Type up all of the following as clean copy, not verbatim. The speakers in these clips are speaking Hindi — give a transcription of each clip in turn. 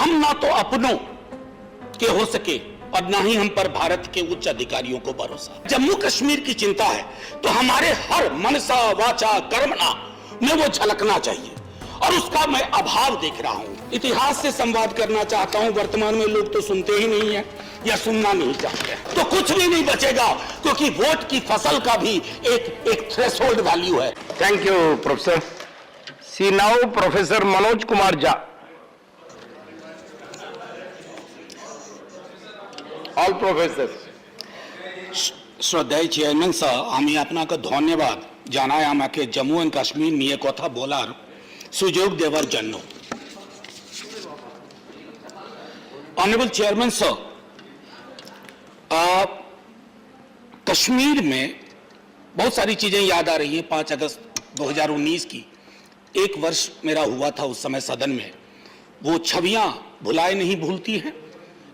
हम ना तो अपनों के हो सके और ना ही हम पर भारत के उच्च अधिकारियों को भरोसा। जम्मू कश्मीर की चिंता है तो हमारे हर मनसा वाचा कर्मणा में वो झलकना चाहिए और उसका मैं अभाव देख रहा हूं। इतिहास से संवाद करना चाहता हूं, वर्तमान में लोग तो सुनते ही नहीं है या सुनना नहीं चाहते, तो कुछ भी नहीं बचेगा क्योंकि वोट की फसल का भी एक थ्रेशोल्ड वैल्यू है। Thank you professor. See now professor Manoj Kumar Jha. All professor. শ্রদ্ধায় চেয়ারম্যান স্যার, আমি আপনাকে ধন্যবাদ জানাই আমাকে জম্মু এন্ড কাশ্মীর নিয়ে কথা বলার সুযোগ দেওয়ার জন্য। ऑनरेबल चेयरमैन सर, कश्मीर में बहुत सारी चीजें याद आ रही हैं। 5 अगस्त 2019 की एक वर्ष मेरा हुआ था उस समय सदन में। वो छवियां भुलाए नहीं भूलती हैं।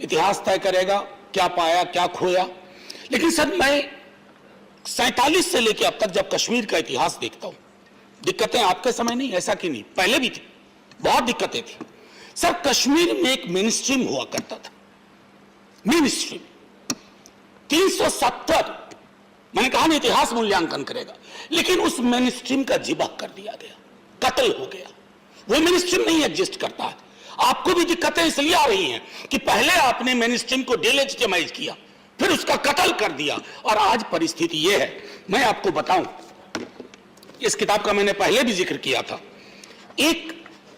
इतिहास तय करेगा क्या पाया क्या खोया। लेकिन सर, मैं 47 से लेकर अब तक जब कश्मीर का इतिहास देखता हूं, दिक्कतें आपके समय नहीं, ऐसा कि नहीं, पहले भी थी, बहुत दिक्कतें थी। सर, कश्मीर में एक मेन स्ट्रीम हुआ करता था, मेन स्ट्रीम 370। मैंने कहा ना इतिहास मूल्यांकन करेगा, लेकिन उस मेन स्ट्रीम का जिबा कर दिया गया, कत्ल हो गया। वो मेन स्ट्रीम नहीं एग्जिस्ट करता है। आपको भी दिक्कतें इसलिए आ रही हैं कि पहले आपने मेन स्ट्रीम को डिलेजिटिमाइज किया, फिर उसका कत्ल कर दिया, और आज परिस्थिति यह है। मैं आपको बताऊं, इस किताब का मैंने पहले भी जिक्र किया था।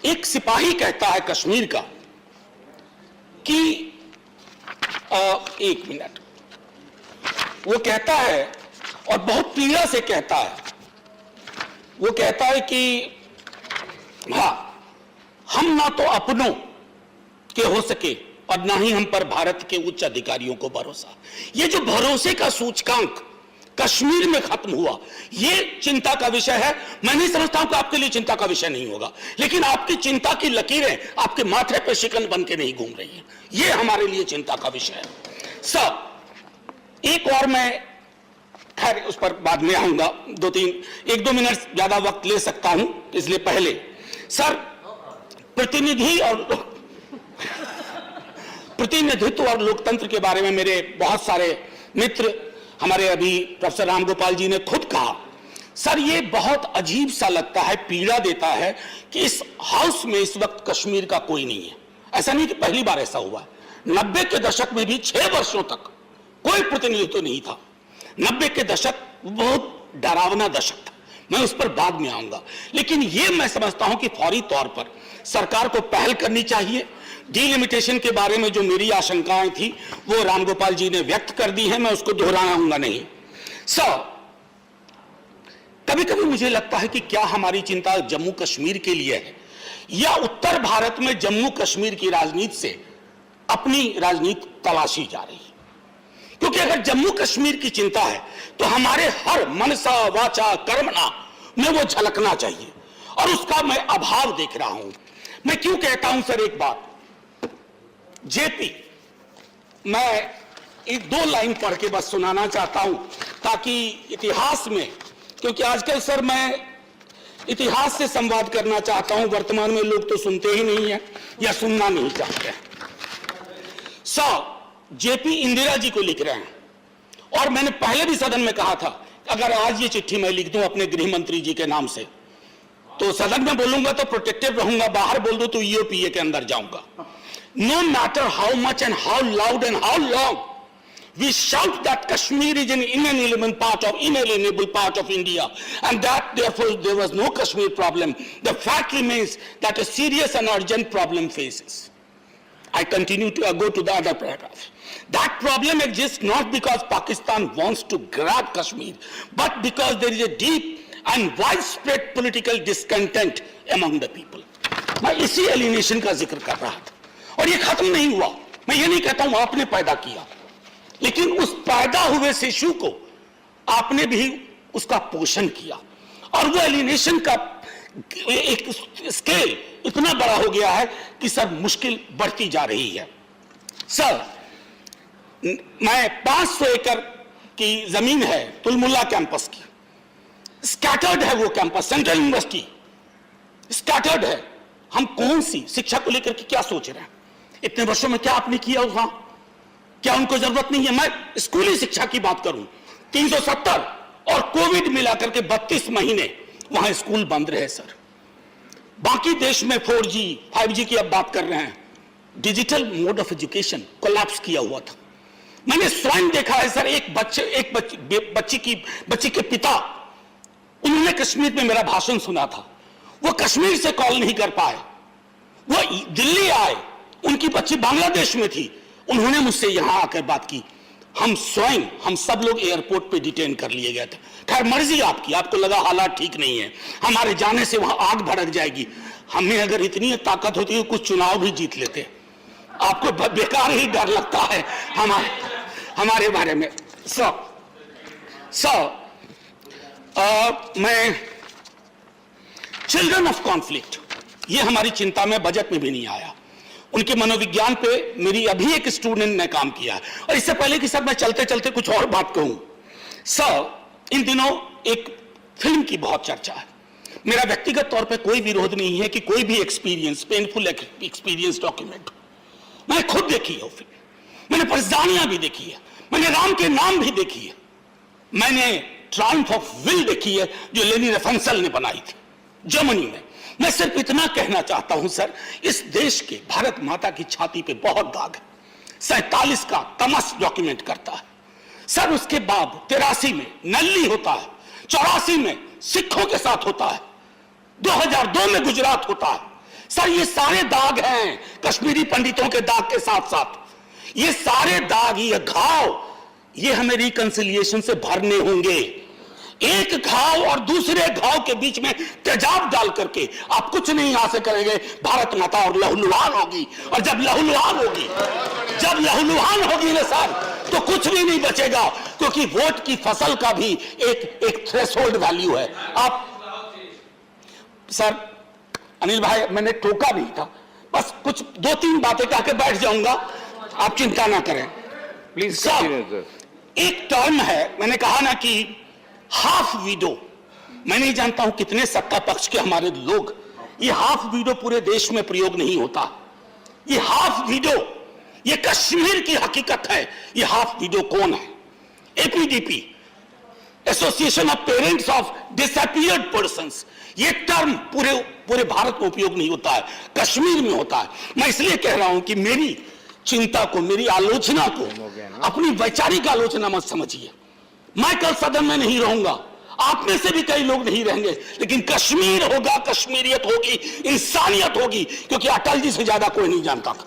एक सिपाही कहता है कश्मीर का कि एक मिनट, वो कहता है और बहुत पीड़ा से कहता है, वो कहता है कि हाँ, हम ना तो अपनों के हो सके और ना ही हम पर भारत के उच्च अधिकारियों को भरोसा। ये जो भरोसे का सूचकांक कश्मीर में खत्म हुआ, ये चिंता का विषय है। मैं नहीं समझता हूं कि आपके लिए चिंता का विषय नहीं होगा, लेकिन आपकी चिंता की लकीरें आपके माथे पे शिकन बन के नहीं घूम रही हैं। ये हमारे लिए चिंता का विषय है। सर, एक और मैं खैर उस पर बाद में आऊंगा, 1-2 मिनट ज्यादा वक्त ले सकता हूं, इसलिए पहले सर, प्रतिनिधित्व और लोकतंत्र के बारे में मेरे बहुत सारे मित्र, हमारे अभी प्रोफेसर रामगोपाल जी ने खुद कहा। सर, ये बहुत अजीब सा लगता है, पीड़ा देता है कि इस हाउस में इस वक्त कश्मीर का कोई नहीं है। ऐसा नहीं कि पहली बार ऐसा हुआ है। 90 के दशक में भी 6 वर्षों तक कोई प्रतिनिधित्व नहीं था। 90 के दशक बहुत डरावना दशक था, मैं उस पर बाद में आऊंगा। लेकिन ये मैं समझता हूं कि फौरी तौर पर सरकार को पहल करनी चाहिए। डिलिमिटेशन के बारे में जो मेरी आशंकाएं थी वो रामगोपाल जी ने व्यक्त कर दी है, मैं उसको दोहराऊंगा नहीं। सर, कभी कभी मुझे लगता है कि क्या हमारी चिंता जम्मू कश्मीर के लिए है या उत्तर भारत में जम्मू कश्मीर की राजनीति से अपनी राजनीति तलाशी जा रही है। क्योंकि अगर जम्मू कश्मीर की चिंता है तो हमारे हर मनसा वाचा कर्मणा में वो झलकना चाहिए और उसका मैं अभाव देख रहा हूं। मैं क्यों कहता हूं सर, एक बात, जेपी, मैं 1-2 लाइन पढ़ के बस सुनाना चाहता हूं ताकि इतिहास में, क्योंकि आजकल सर मैं इतिहास से संवाद करना चाहता हूं, वर्तमान में लोग तो सुनते ही नहीं है या सुनना नहीं चाहते। सर, जेपी इंदिरा जी को लिख रहे हैं, और मैंने पहले भी सदन में कहा था अगर आज ये चिट्ठी मैं लिख दूं अपने गृह मंत्री जी के नाम से तो सदन में बोलूंगा तो प्रोटेक्टिव रहूंगा, बाहर बोल दूं तो ईओपीए के अंदर जाऊंगा। No matter how much and how loud and how long we shout that Kashmir is an inalienable part of India, and that therefore there was no Kashmir problem, the fact remains that a serious and urgent problem faces. I continue to go to the other paragraph. That problem exists not because Pakistan wants to grab Kashmir, but because there is a deep and widespread political discontent among the people. मैं इसी एलिनेशन का जिक्र कर रहा था, और ये खत्म नहीं हुआ। मैं ये नहीं कहता हूं आपने पैदा किया, लेकिन उस पैदा हुए शिशु को आपने भी उसका पोषण किया, और वो एलिनेशन का एक स्केल इतना बड़ा हो गया है कि सर मुश्किल बढ़ती जा रही है। सर, मैं 500 एकड़ की जमीन है तुलमुल्ला कैंपस की, स्कैटर्ड है वो कैंपस, सेंट्रल यूनिवर्सिटी स्कैटर्ड है। हम कौन सी शिक्षा को लेकर के क्या सोच रहे हैं? इतने वर्षों में क्या आपने किया वहां? क्या उनको जरूरत नहीं है? मैं स्कूली शिक्षा की बात करूं, 370 और कोविड मिलाकर के 32 महीने वहां स्कूल बंद रहे सर। बाकी देश में 4G 5G की अब बात कर रहे हैं, digital mode of education collapse किया हुआ था। मैंने स्वयं देखा है सर, एक बच्ची के पिता, उन्होंने कश्मीर में मेरा भाषण सुना था, वो कश्मीर से कॉल नहीं कर पाए, वो दिल्ली आए, उनकी बच्ची बांग्लादेश में थी, उन्होंने मुझसे यहां आकर बात की। हम स्वयं, हम सब लोग एयरपोर्ट पे डिटेन कर लिए गए थे। खैर मर्जी आपकी, आपको लगा हालात ठीक नहीं है, हमारे जाने से वहां आग भड़क जाएगी। हमें अगर इतनी ताकत होती है कुछ चुनाव भी जीत लेते। आपको बेकार ही डर लगता है हमारे बारे में। मैं चिल्ड्रन ऑफ कॉन्फ्लिक्ट, ये हमारी चिंता में बजट में भी नहीं आया। उनके मनोविज्ञान पे मेरी अभी एक स्टूडेंट ने काम किया है। और इससे पहले कि सर मैं चलते चलते कुछ और बात कहूं, सर इन दिनों एक फिल्म की बहुत चर्चा है। मेरा व्यक्तिगत तौर पे कोई विरोध नहीं है कि कोई भी एक्सपीरियंस, पेनफुल एक्सपीरियंस डॉक्यूमेंट हो। मैंने खुद देखी है वो फिल्म, मैंने परसानियां भी देखी है, मैंने राम के नाम भी देखी है, मैंने ट्रायम्फ ऑफ विल देखी है जो लेनी रेफेंसल ने बनाई थी जर्मनी में। मैं सिर्फ इतना कहना चाहता हूं सर, इस देश के भारत माता की छाती पे बहुत दाग है। 47 का तमस डॉक्यूमेंट करता है सर, उसके बाद 83 में नल्ली होता है, 84 में सिखों के साथ होता है, 2002 में गुजरात होता है। सर ये सारे दाग हैं कश्मीरी पंडितों के दाग के साथ साथ, ये सारे दाग, ये घाव, ये हमें रिकंसिलिएशन से भरने होंगे। एक घाव और दूसरे घाव के बीच में तेजाब डाल करके आप कुछ नहीं हासिल करेंगे। भारत माता और लहूलुहान होगी, और जब लहूलुहान होगी ना सर, तो कुछ भी नहीं बचेगा, क्योंकि वोट की फसल का भी एक थ्रेशोल्ड वैल्यू है। आप सर अनिल भाई, मैंने टोका नहीं था, बस कुछ 2-3 बातें कह के बैठ जाऊंगा, आप चिंता ना करें प्लीज सर। एक टर्म है, मैंने कहा ना कि हाफ विडो, मैं नहीं जानता हूं कितने सत्ता पक्ष के हमारे लोग, ये हाफ विडो पूरे देश में प्रयोग नहीं होता। ये हाफ विडो, ये कश्मीर की हकीकत है। ये हाफ विडो कौन है? APDP, association of parents of disappeared persons. ये टर्म पूरे भारत में उपयोग नहीं होता है, कश्मीर में होता है। मैं इसलिए कह रहा हूं कि मेरी चिंता को, मेरी आलोचना को अपनी वैचारिक आलोचना मत समझिए। मैं कल सदन में नहीं रहूंगा, आप में से भी कई लोग नहीं रहेंगे, लेकिन कश्मीर होगा, कश्मीरियत होगी, इंसानियत होगी, क्योंकि अटल जी से ज्यादा कोई नहीं जानता था।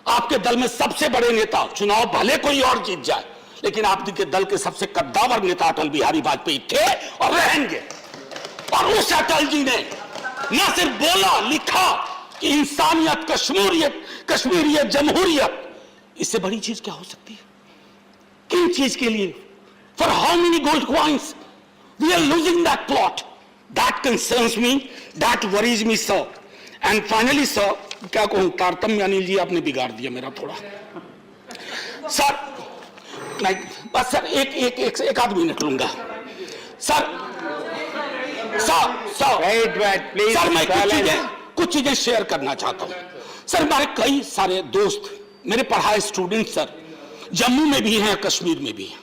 आपके दल में सबसे बड़े नेता, चुनाव भले कोई और जीत जाए, लेकिन आपके दल के सबसे कद्दावर नेता अटल बिहारी वाजपेयी थे और रहेंगे। और उस अटल जी ने न सिर्फ बोला, लिखा कि इंसानियत, कश्मीरियत, जमहूरियत, इससे बड़ी चीज क्या हो सकती है? किन चीज के लिए? For how many gold coins? We are losing that plot. That concerns me. That worries me, sir. And finally, sir, क्या कहूं, तारतम्य अनिल जी आपने बिगाड़ दिया मेरा थोड़ा। सर, नहीं, बस सर एक आध मिनट लूंगा। सर, मैं कुछ चीजें शेयर करना चाहता हूं। सर, हमारे कई सारे दोस्त, मेरे पढ़ाए स्टूडेंट सर, जम्मू में भी हैं, कश्मीर में भी हैं,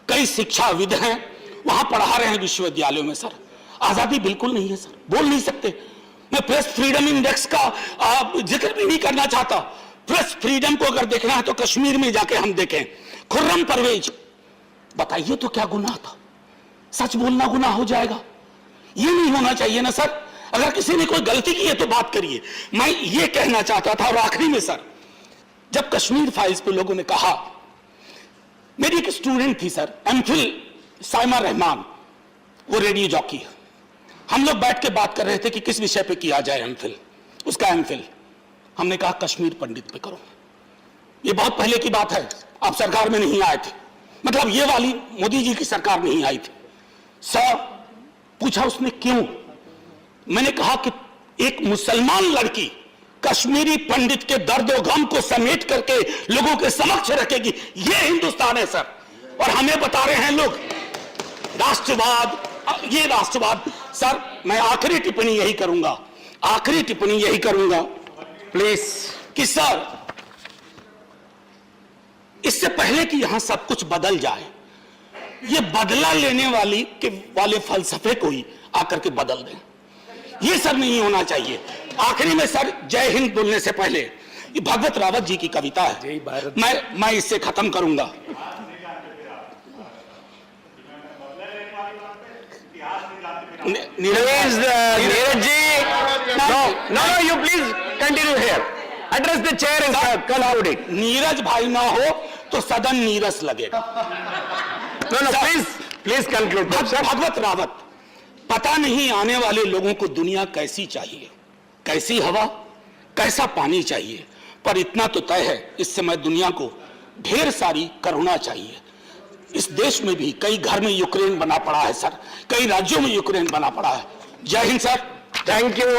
कई शिक्षाविद हैं, वहां पढ़ा रहे हैं विश्वविद्यालयों में। सर आजादी बिल्कुल नहीं है सर, बोल नहीं सकते। मैं प्रेस फ्रीडम इंडेक्स का जिक्र भी नहीं करना चाहता। प्रेस फ्रीडम को अगर देखना है तो कश्मीर में जाके हम देखें। खुर्रम परवेज, बताइए तो क्या गुनाह था? सच बोलना गुनाह हो जाएगा? ये नहीं होना चाहिए ना सर। अगर किसी ने कोई गलती की है तो बात करिए। मैं ये कहना चाहता था। और आखिरी में सर, जब कश्मीर फाइल्स पे लोगों ने कहा, मेरी एक स्टूडेंट थी सर, एमफिल साइमा रहमान, वो रेडियो जॉकी है। हम लोग बैठ के बात कर रहे थे कि किस विषय पे किया जाए एमफिल, उसका एमफिल। हमने कहा कश्मीर पंडित पे करो। ये बहुत पहले की बात है, आप सरकार में नहीं आए थे, मतलब ये वाली मोदी जी की सरकार नहीं आई थी। सर पूछा उसने क्यों? मैंने कहा कि एक मुसलमान लड़की कश्मीरी पंडित के दर्द और गम को समेट करके लोगों के समक्ष रखेगी, ये हिंदुस्तान है सर। और हमें बता रहे हैं लोग राष्ट्रवाद, ये राष्ट्रवाद। सर मैं आखिरी टिप्पणी यही करूंगा, प्लीज, कि सर इससे पहले कि यहां सब कुछ बदल जाए, ये बदला लेने वाले फलसफे को ही आकर के बदल दें। ये सब नहीं होना चाहिए। आखिरी में सर, जय हिंद बोलने से पहले, ये भगवत रावत जी की कविता है, मैं इससे खत्म करूंगा। Please, Neeraj ji, no, you please continue here. Address the chair and conclude it. Neeraj भाई ना हो तो सदन नीरस लगेगा। No, please conclude. Sir. भगवत रावत, पता नहीं आने वाले लोगों को दुनिया कैसी चाहिए, कैसी हवा, कैसा पानी चाहिए, पर इतना तो तय है, इस समय दुनिया को ढेर सारी करुणा चाहिए। इस देश में भी कई घर में यूक्रेन बना पड़ा है सर, कई राज्यों में यूक्रेन बना पड़ा है। जय हिंद सर। Thank you.